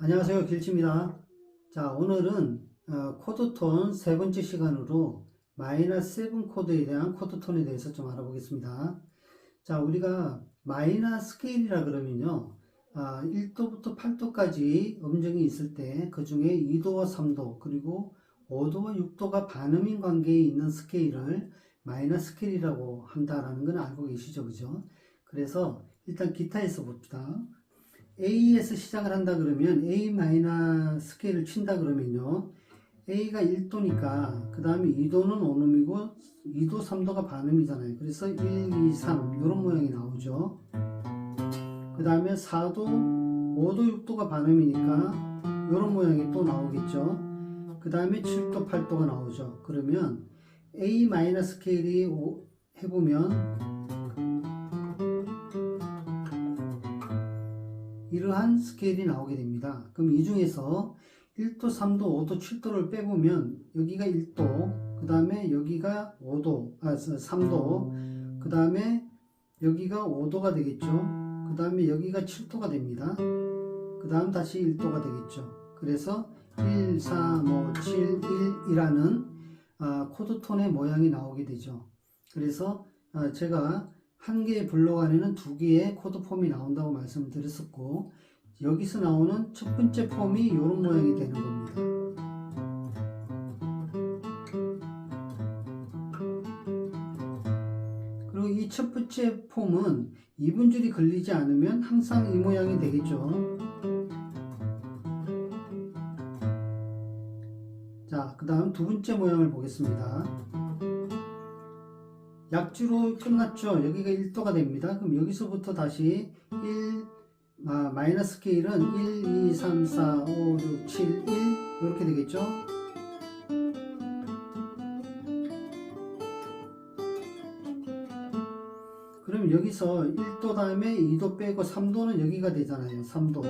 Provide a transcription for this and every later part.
안녕하세요, 길치입니다. 자, 오늘은 코드톤 세 번째 시간으로 마이너스 7 코드에 대한 코드톤에 대해서 좀 알아보겠습니다. 자, 우리가 마이너 스케일이라 그러면요, 1도부터 8도까지 음정이 있을 때 그 중에 2도와 3도 그리고 5도와 6도가 반음인 관계에 있는 스케일을 마이너 스케일이라고 한다라는 건 알고 계시죠, 그죠? 그래서 일단 기타에서 봅시다. A에서 시작을 한다 그러면 A 마이너 스케일을 친다 그러면요, A가 1도니까 그 다음에 2도는 온음이고 2도 3도가 반음이잖아요. 그래서 1, 2, 3 이런 모양이 나오죠. 그 다음에 4도 5도 6도가 반음이니까 이런 모양이 또 나오겠죠. 그 다음에 7도 8도가 나오죠. 그러면 A 마이너 스케일이 해보면 이러한 스케일이 나오게 됩니다. 그럼 이 중에서 1도, 3도, 5도, 7도를 빼보면 여기가 1도, 그 다음에 여기가 5도, 3도, 그 다음에 여기가 5도가 되겠죠. 그 다음에 여기가 7도가 됩니다. 그 다음 다시 1도가 되겠죠. 그래서 1, 3, 5, 7, 1이라는 코드톤의 모양이 나오게 되죠. 그래서 제가 한 개의 블록 안에는 두 개의 코드 폼이 나온다고 말씀을 드렸었고, 여기서 나오는 첫 번째 폼이 이런 모양이 되는 겁니다. 그리고 이 첫 번째 폼은 2분줄이 걸리지 않으면 항상 이 모양이 되겠죠. 자, 그 다음 두 번째 모양을 보겠습니다. 약주로 끝났죠. 여기가 1도가 됩니다. 그럼 여기서부터 다시 마이너 스케일은 1, 2, 3, 4, 5, 6, 7, 1 이렇게 되겠죠. 그럼 여기서 1도 다음에 2도 빼고 3도는 여기가 되잖아요. 3도.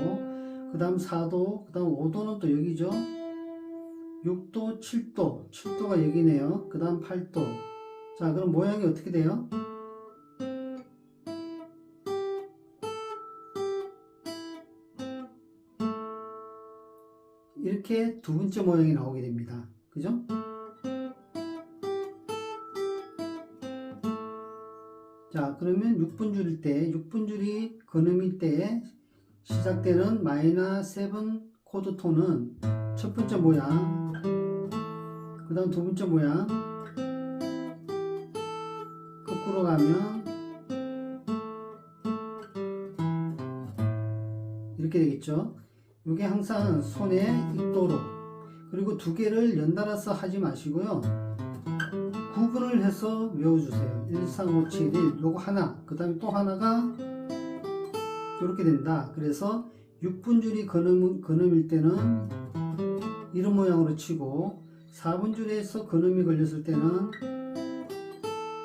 그 다음 4도, 그 다음 5도는 또 여기죠. 6도, 7도가 여기네요. 그 다음 8도. 자, 그럼 모양이 어떻게 돼요? 이렇게 두 번째 모양이 나오게 됩니다. 그죠? 자, 그러면 6분줄일 때, 6분줄이 근음일 때 시작되는 마이너 7 코드 톤은 첫 번째 모양, 그 다음 두 번째 모양, 거꾸로 가면 이렇게 되겠죠. 이게 항상 손에 익도록, 그리고 두 개를 연달아서 하지 마시고요, 구분을 해서 외워주세요. 1, 3, 5, 7, 1 요거 하나, 그 다음에 또 하나가 이렇게 된다. 그래서 6분줄이 근음일 때는 이런 모양으로 치고, 4분줄에서 근음이 걸렸을 때는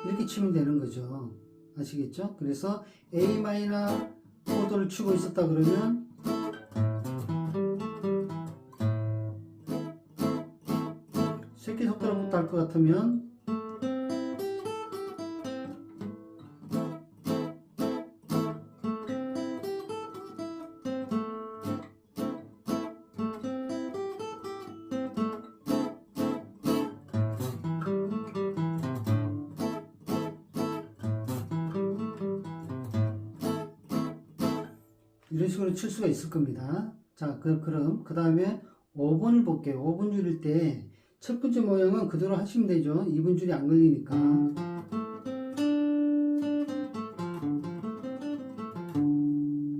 이렇게 치면 되는 거죠. 아시겠죠? 그래서 A 마이너 코드를 치고 있었다 그러면 새끼손가락부터 할 것 같으면 이런 식으로 칠 수가 있을 겁니다. 자, 그럼 그 다음에 5번을 볼게요. 5분 줄일 때 첫 번째 모양은 그대로 하시면 되죠. 2분 줄이 안 걸리니까.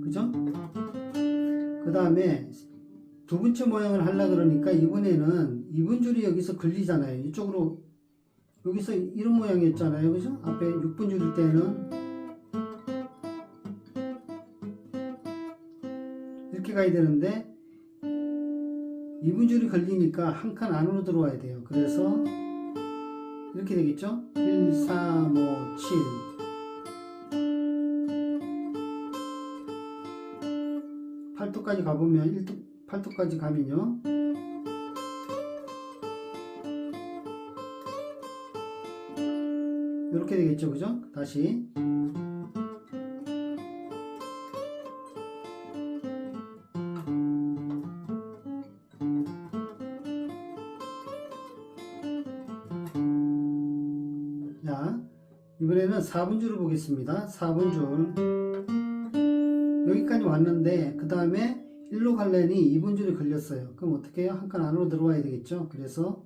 그죠? 그 다음에 두 번째 모양을 하려고 그러니까 이번에는 2분 줄이 여기서 걸리잖아요. 이쪽으로, 여기서 이런 모양이었잖아요. 그죠? 앞에 6분 줄일 때는 이렇게 가야 되는데 2분 줄이 걸리니까 한 칸 안으로 들어와야 돼요. 그래서 이렇게 되겠죠? 1, 3, 5, 7 8도까지 가보면 8도까지 가면요, 이렇게 되겠죠. 그죠? 다시 이번에는 4분줄을 보겠습니다. 4분줄 여기까지 왔는데 그 다음에 1로 가려니 2분줄이 걸렸어요. 그럼 어떻게 해요? 한 칸 안으로 들어와야 되겠죠. 그래서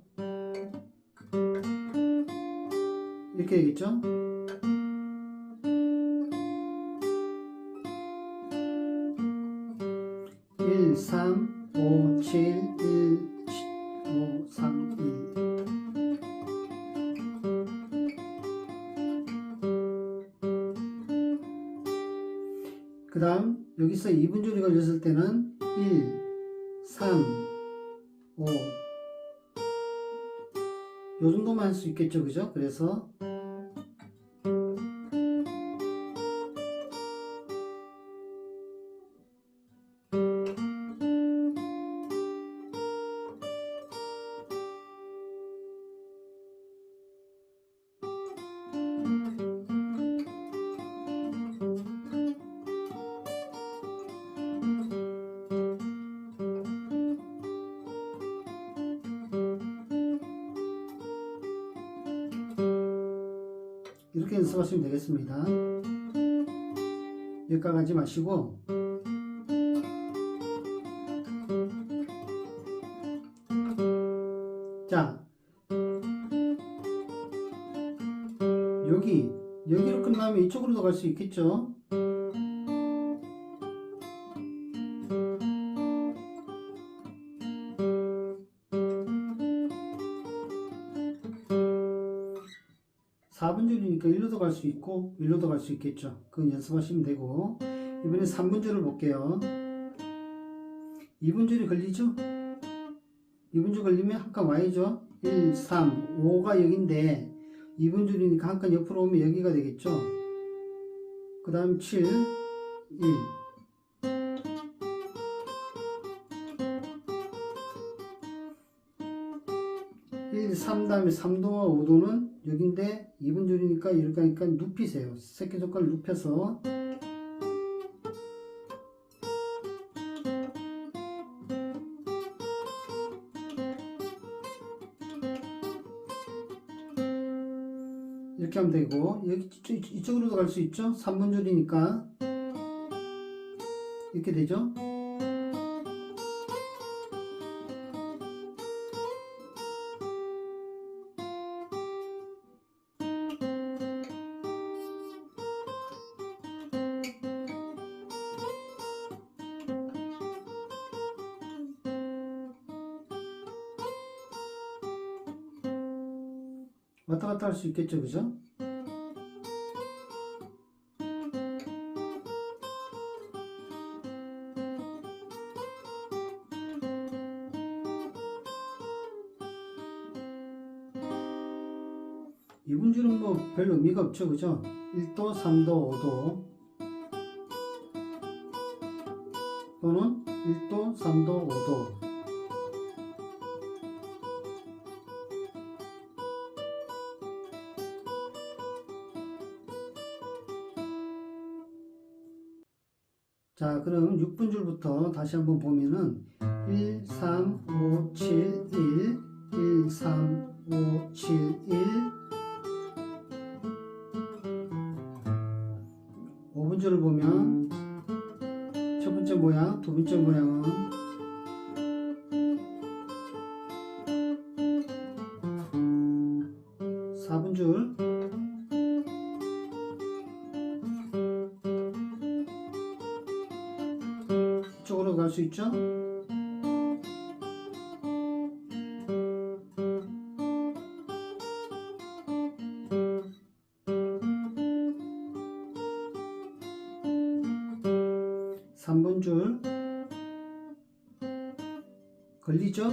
이렇게 되겠죠. 1, 3, 5, 7, 1, 5, 3, 1. 그 다음 여기서 2분줄이 걸렸을 때는 1, 3, 5 요 정도만 할 수 있겠죠. 그죠? 그래서 이렇게 연습하시면 되겠습니다. 여기까지 하지 마시고 자 여기로 끝나면 이쪽으로도 갈 수 있겠죠. (4분줄이니까) 1로도 갈 수 있고 1로도 갈 수 있겠죠. 그건 연습하시면 되고 이번에 3분줄을 볼게요. 2분줄이 걸리죠. 2분줄 걸리면 한 칸 와야죠. 1, 3, 5가 여기인데 2분줄이니까 한 칸 옆으로 오면 여기가 되겠죠. 그 다음 7, 1 1, 3 다음에 3도와 5도는 여기인데 2분줄이니까 이렇게 하니까 눕히세요. 새끼손가락 눕혀서 이렇게 하면 되고 여기 이쪽으로도 갈 수 있죠. 3분줄이니까 이렇게 되죠. 왔다 갔다 할 수 있겠죠. 그죠? 이 분줄은 뭐 별 의미가 없죠. 그죠? 1도, 3도, 5도 또는 1도, 3도, 5도 자, 그럼 6분줄부터 다시 한번 보면은 1, 3, 5, 7, 1 1, 3, 5, 7, 1 5분줄을 보면 첫 번째 모양, 두 번째 모양은 4분줄 이쪽으로 갈 수 있죠? (3분줄) 걸리죠?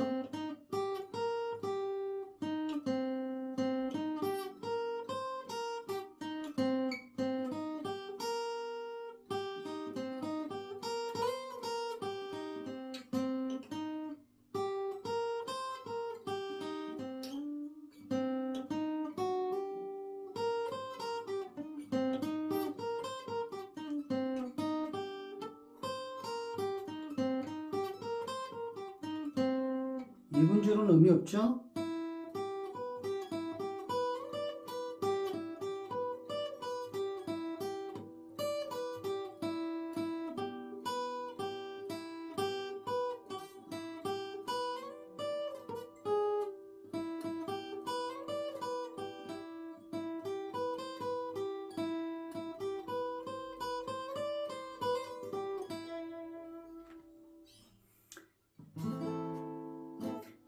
(2분줄은) 의미 없죠?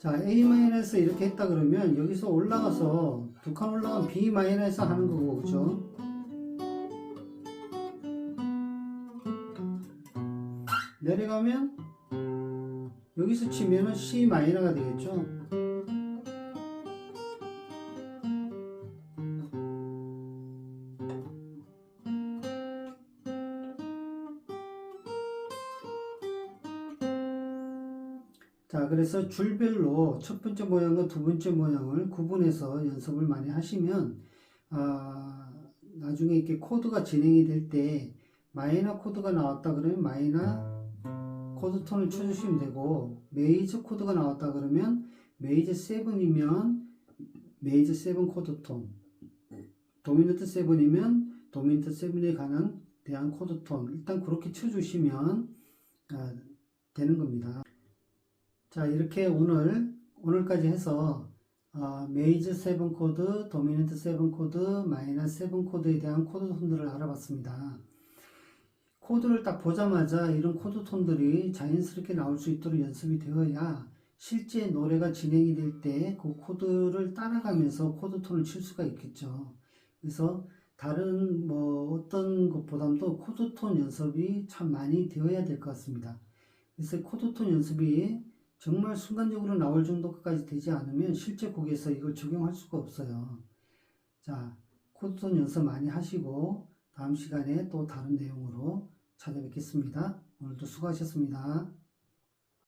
자, A- 이렇게 했다 그러면 여기서 올라가서 두 칸 올라가면 B- 하는 거고, 그죠? 내려가면 여기서 치면은 C 마이너가 되겠죠? 자, 그래서 줄별로 첫 번째 모양과 두 번째 모양을 구분해서 연습을 많이 하시면, 나중에 이렇게 코드가 진행이 될 때 마이너 코드가 나왔다 그러면 마이너 코드 톤을 쳐주시면 되고, 메이저 코드가 나왔다 그러면 메이저 7이면 메이저 7 코드 톤, 도미넌트 7이면 도미넌트 7에 관한 대한 코드 톤, 일단 그렇게 쳐주시면 되는 겁니다. 자, 이렇게 오늘까지 해서 메이저 7 코드, 도미넌트 7 코드, 마이너 7 코드에 대한 코드 톤들을 알아봤습니다. 코드를 딱 보자마자 이런 코드 톤들이 자연스럽게 나올 수 있도록 연습이 되어야 실제 노래가 진행이 될 때 그 코드를 따라가면서 코드 톤을 칠 수가 있겠죠. 그래서 다른 어떤 것보다도 코드 톤 연습이 참 많이 되어야 될 것 같습니다. 그래서 코드 톤 연습이 정말 순간적으로 나올 정도까지 되지 않으면 실제 곡에서 이걸 적용할 수가 없어요. 자, 코드톤 연습 많이 하시고 다음 시간에 또 다른 내용으로 찾아뵙겠습니다. 오늘도 수고하셨습니다.